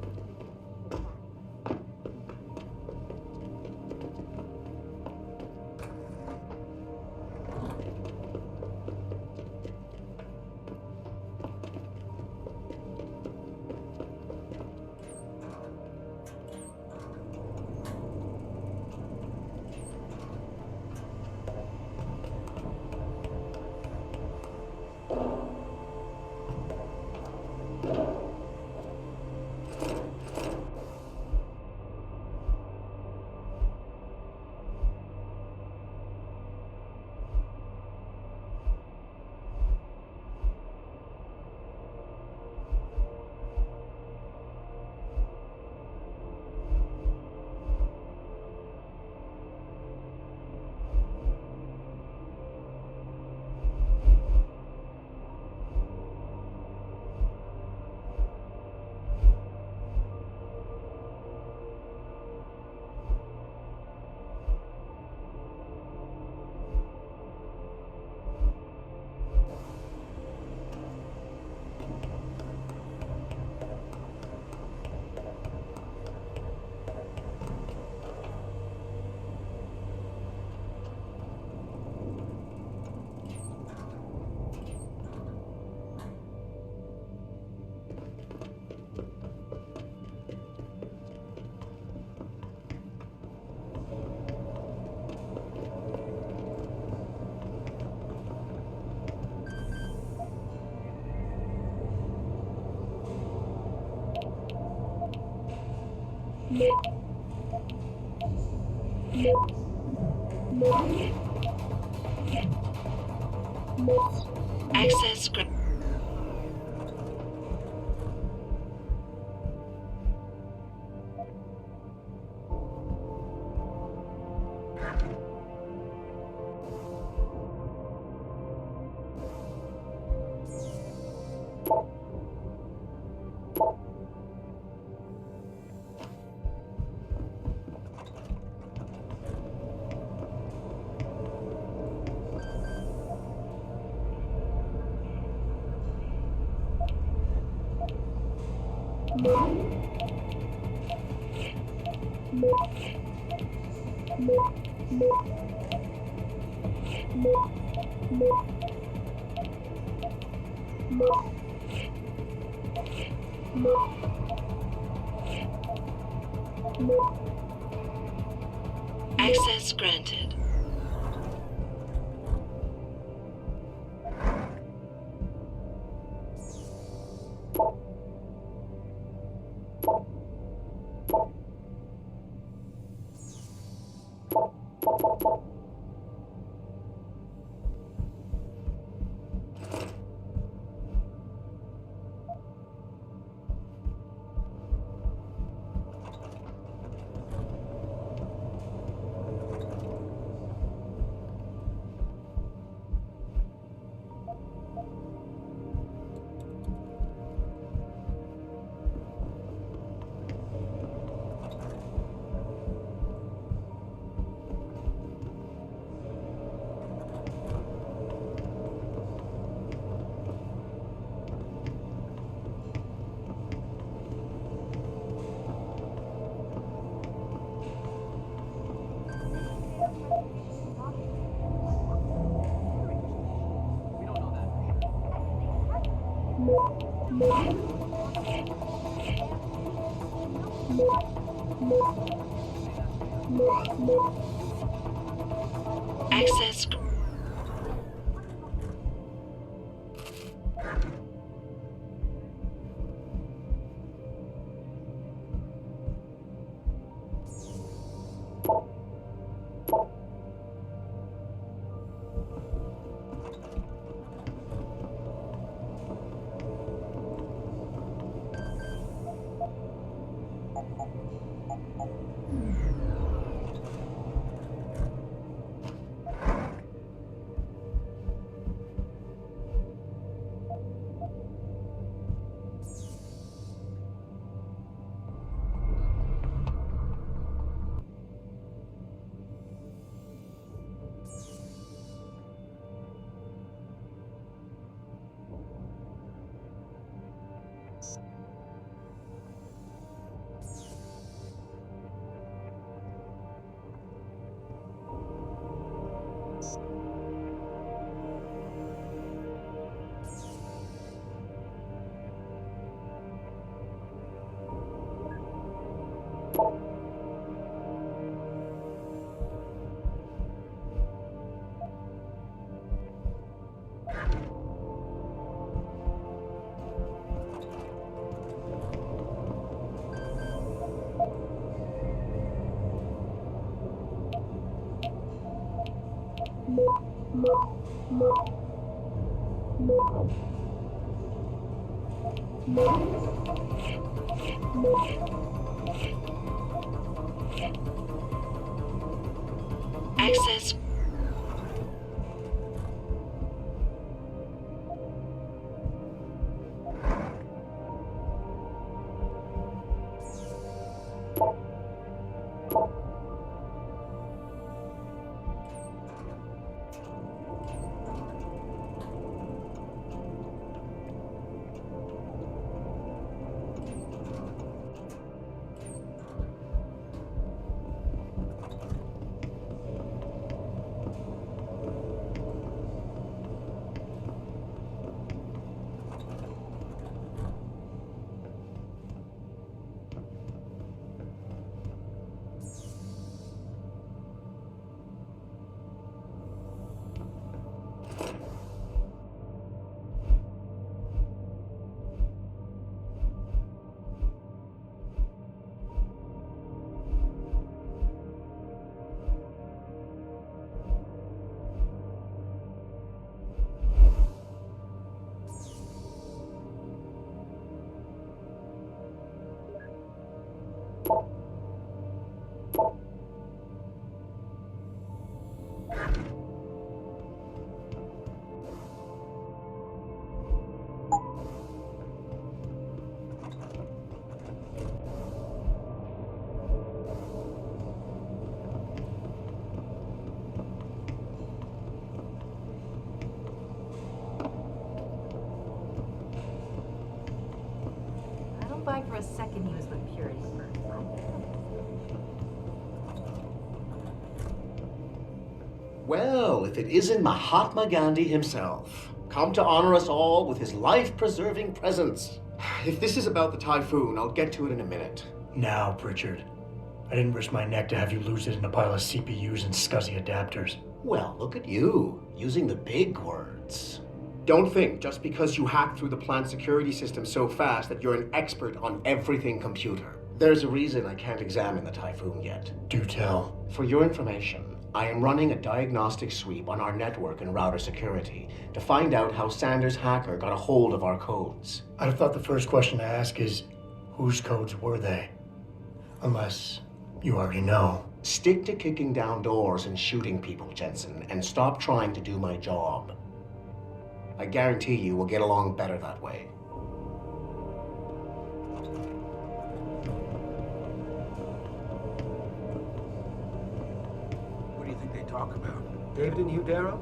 Access granted. Access granted. Access. Access. I don't buy for a second he was with Purity first. Well, if it isn't Mahatma Gandhi himself, come to honor us all with his life-preserving presence. If this is about the typhoon, I'll get to it in a minute. Now, Pritchard. I didn't risk my neck to have you lose it in a pile of CPUs and scuzzy adapters. Well, look at you, using the big words. Don't think just because you hacked through the plant security system so fast that you're an expert on everything computer. There's a reason I can't examine the typhoon yet. Do tell. For your information, I am running a diagnostic sweep on our network and router security to find out how Sanders' hacker got a hold of our codes. I'd have thought the first question to ask is, whose codes were they? Unless you already know. Stick to kicking down doors and shooting people, Jensen, and stop trying to do my job. I guarantee you we'll get along better that way. What do you think they talk about? David and you, Darrow?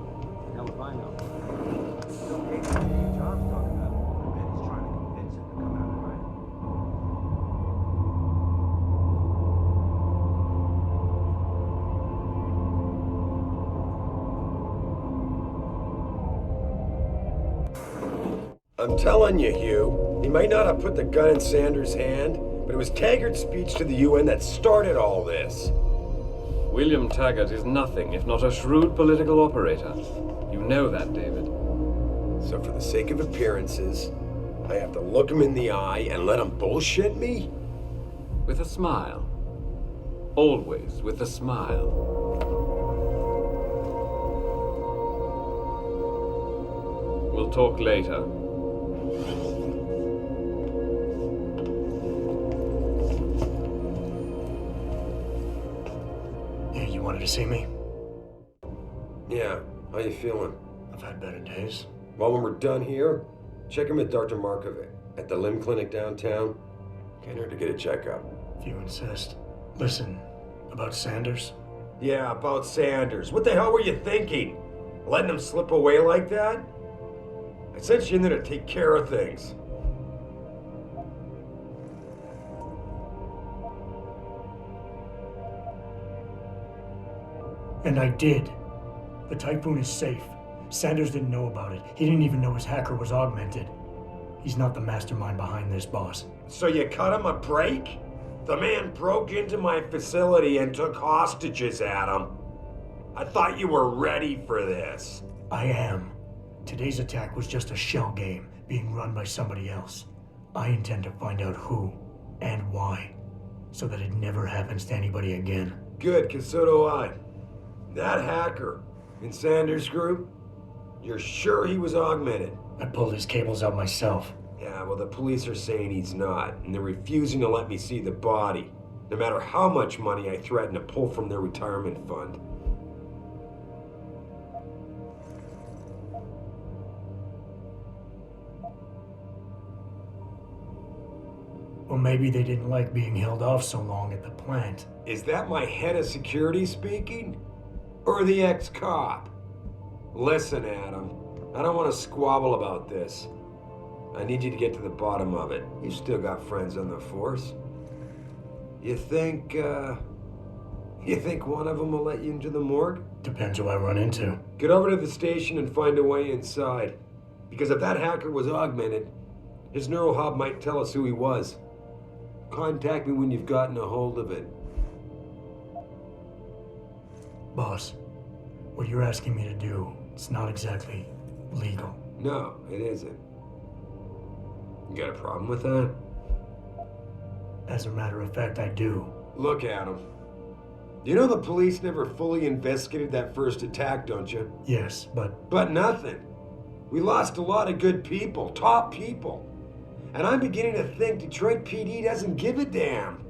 Hell if I know. It's okay to do your job's talking about. I bet he's trying to convince him to come out right. I'm telling you, Hugh, he might not have put the gun in Sanders' hand, but it was Taggart's speech to the UN that started all this. William Taggart is nothing if not a shrewd political operator. You know that, David. So for the sake of appearances, I have to look him in the eye and let him bullshit me? With a smile. Always with a smile. We'll talk later. You wanted to see me? Yeah, how you feeling? I've had better days. Well, when we're done here, check him with Dr. Markovic at the limb clinic downtown. Can't hurt to get a checkup. If you insist. Listen, about Sanders? Yeah, about Sanders. What the hell were you thinking? Letting him slip away like that? I sent you in there to take care of things. And I did. The typhoon is safe. Sanders didn't know about it. He didn't even know his hacker was augmented. He's not the mastermind behind this, boss. So you cut him a break? The man broke into my facility and took hostages at him. I thought you were ready for this. I am. Today's attack was just a shell game being run by somebody else. I intend to find out who and why, so that it never happens to anybody again. Good, because so do I. That hacker in Sanders' group, you're sure he was augmented? I pulled his cables out myself. Yeah, well, the police are saying he's not, and they're refusing to let me see the body, no matter how much money I threaten to pull from their retirement fund. Well, maybe they didn't like being held off so long at the plant. Is that my head of security speaking? Or the ex-cop? Listen, Adam, I don't want to squabble about this. I need you to get to the bottom of it. You still got friends on the force. You think one of them will let you into the morgue? Depends who I run into. Get over to the station and find a way inside. Because if that hacker was augmented, his neural hub might tell us who he was. Contact me when you've gotten a hold of it. Boss, what you're asking me to do, it's not exactly legal. No, it isn't. You got a problem with that? As a matter of fact, I do. Look, Adam. You know the police never fully investigated that first attack, don't you? Yes, but... But nothing. We lost a lot of good people, top people. And I'm beginning to think Detroit PD doesn't give a damn.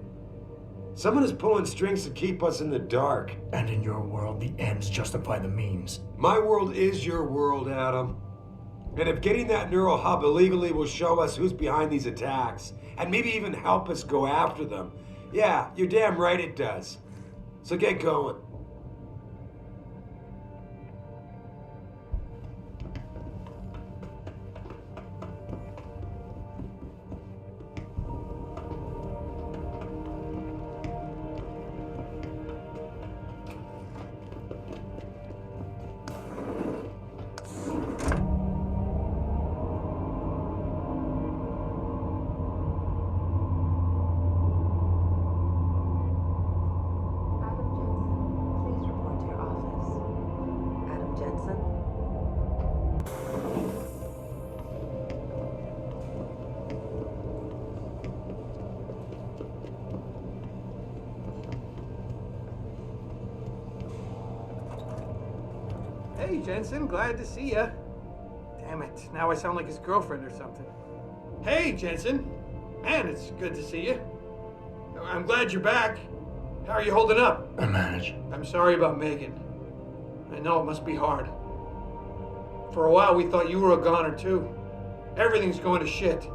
Someone is pulling strings to keep us in the dark. And in your world, the ends justify the means. My world is your world, Adam. And if getting that neural hub illegally will show us who's behind these attacks, and maybe even help us go after them, yeah, you're damn right it does. So get going. Hey, Jensen, glad to see ya. Damn it, now I sound like his girlfriend or something. Hey, Jensen. Man, it's good to see you. I'm glad you're back. How are you holding up? I manage. I'm sorry about Megan. I know it must be hard. For a while, we thought you were a goner, too. Everything's going to shit.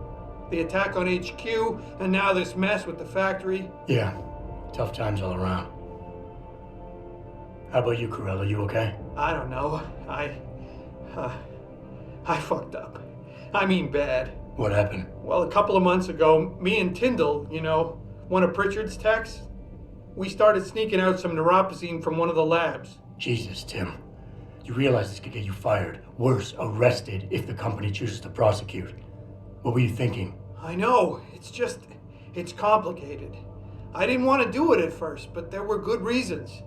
The attack on HQ, and now this mess with the factory. Yeah, tough times all around. How about you, Corella? You okay? I don't know. I fucked up. I mean bad. What happened? Well, a couple of months ago, me and Tyndall, you know, one of Pritchard's techs, we started sneaking out some neuropozyne from one of the labs. Jesus, Tim. You realize this could get you fired. Worse, arrested if the company chooses to prosecute. What were you thinking? I know. It's complicated. I didn't want to do it at first, but there were good reasons.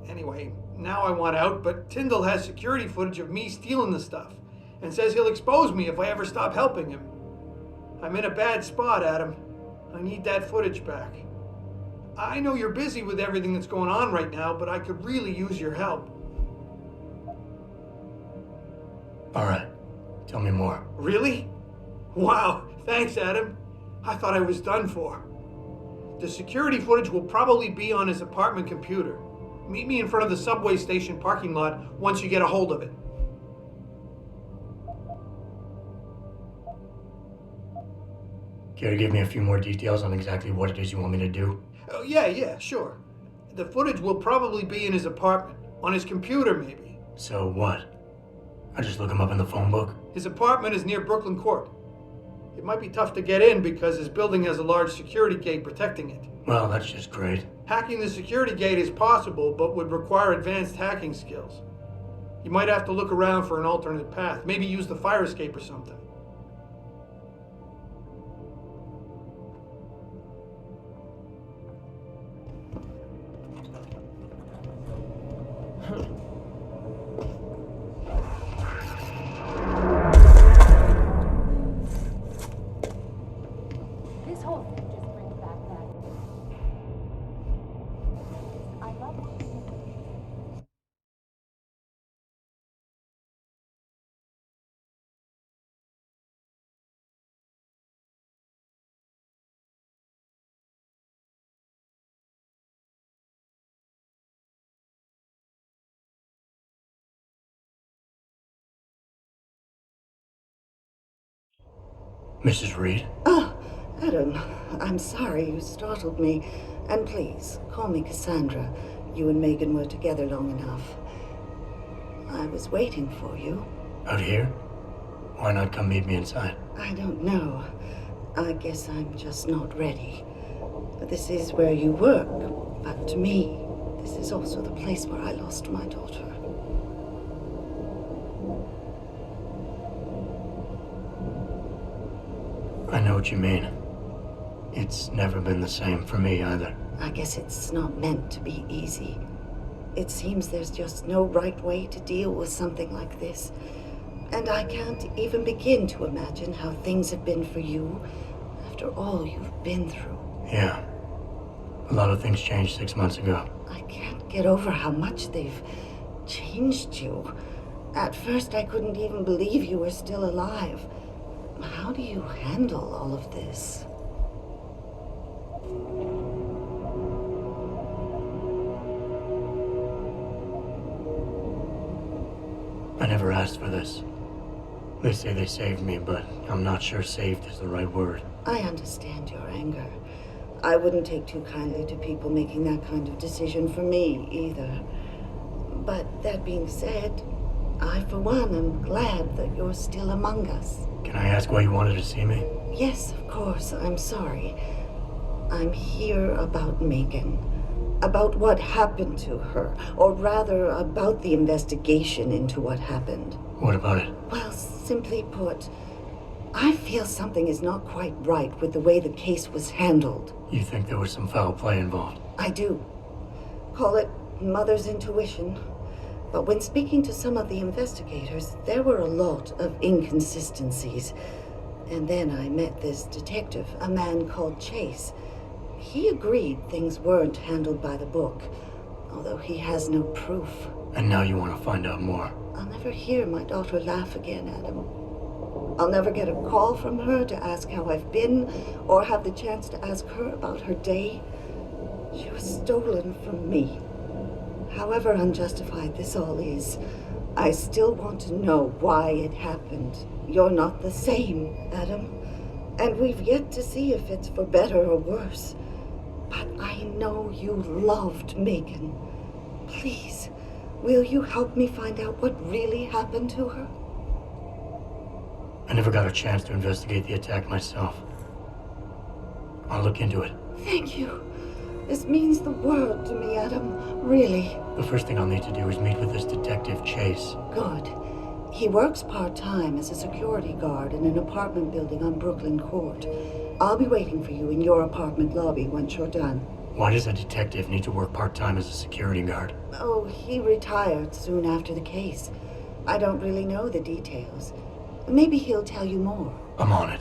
Anyway, now I want out, but Tyndall has security footage of me stealing the stuff and says he'll expose me if I ever stop helping him. I'm in a bad spot, Adam. I need that footage back. I know you're busy with everything that's going on right now, but I could really use your help. All right. Tell me more. Really? Wow, thanks, Adam. I thought I was done for. The security footage will probably be on his apartment computer. Meet me in front of the subway station parking lot once you get a hold of it. Care to give me a few more details on exactly what it is you want me to do? Oh, yeah, sure. The footage will probably be in his apartment. On his computer, maybe. So what? I just look him up in the phone book? His apartment is near Brooklyn Court. It might be tough to get in because his building has a large security gate protecting it. Well, that's just great. Hacking the security gate is possible, but would require advanced hacking skills. You might have to look around for an alternate path. Maybe use the fire escape or something. This whole thing just brings back that. I love watching it. Mrs. Reed? Oh, Adam, I'm sorry you startled me. And please, call me Cassandra. You and Megan were together long enough. I was waiting for you. Out here? Why not come meet me inside? I don't know. I guess I'm just not ready. This is where you work, but to me, this is also the place where I lost my daughter. I know what you mean. It's never been the same for me either. I guess it's not meant to be easy. It seems there's just no right way to deal with something like this. And I can't even begin to imagine how things have been for you after all you've been through. Yeah. A lot of things changed 6 months ago. I can't get over how much they've changed you. At first, I couldn't even believe you were still alive. How do you handle all of this? I never asked for this. They say they saved me, but I'm not sure saved is the right word. I understand your anger. I wouldn't take too kindly to people making that kind of decision for me, either. But that being said, I, for one, am glad that you're still among us. Can I ask why you wanted to see me? Yes, of course. I'm sorry. I'm here about Megan. About what happened to her. Or rather, about the investigation into what happened. What about it? Well, simply put, I feel something is not quite right with the way the case was handled. You think there was some foul play involved? I do. Call it mother's intuition. But when speaking to some of the investigators, there were a lot of inconsistencies. And then I met this detective, a man called Chase. He agreed things weren't handled by the book, although he has no proof. And now you want to find out more? I'll never hear my daughter laugh again, Adam. I'll never get a call from her to ask how I've been, or have the chance to ask her about her day. She was stolen from me. However unjustified this all is, I still want to know why it happened. You're not the same, Adam. And we've yet to see if it's for better or worse. But I know you loved Megan. Please, will you help me find out what really happened to her? I never got a chance to investigate the attack myself. I'll look into it. Thank you. This means the world to me, Adam. Really. The first thing I'll need to do is meet with this detective, Chase. Good. He works part-time as a security guard in an apartment building on Brooklyn Court. I'll be waiting for you in your apartment lobby once you're done. Why does a detective need to work part-time as a security guard? Oh, he retired soon after the case. I don't really know the details. Maybe he'll tell you more. I'm on it.